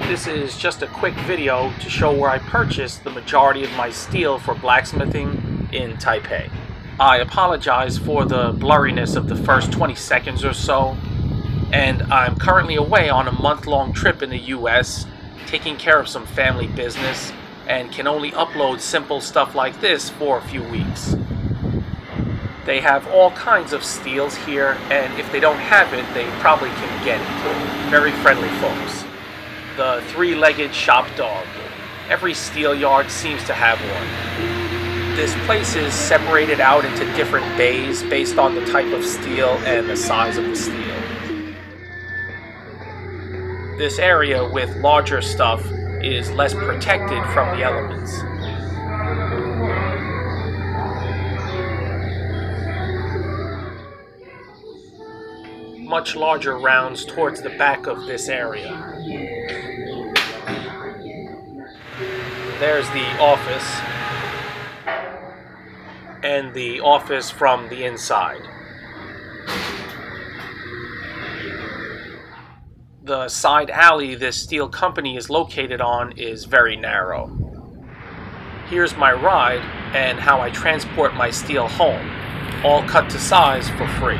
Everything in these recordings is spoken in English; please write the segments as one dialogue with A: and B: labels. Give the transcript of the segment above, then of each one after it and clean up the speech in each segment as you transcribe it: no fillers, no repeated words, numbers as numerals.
A: This is just a quick video to show where I purchased the majority of my steel for blacksmithing in Taipei. I apologize for the blurriness of the first 20 seconds or so, and I'm currently away on a month-long trip in the US, taking care of some family business, and can only upload simple stuff like this for a few weeks. They have all kinds of steels here, and if they don't have it, they probably can get it. Very friendly folks. The three-legged shop dog. Every steel yard seems to have one. This place is separated out into different bays based on the type of steel and the size of the steel. This area with larger stuff is less protected from the elements. Much larger rounds towards the back of this area. There's the office, and the office from the inside. The side alley this steel company is located on is very narrow. Here's my ride and how I transport my steel home, all cut to size for free.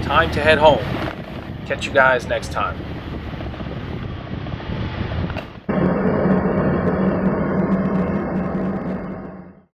A: Time to head home. Catch you guys next time.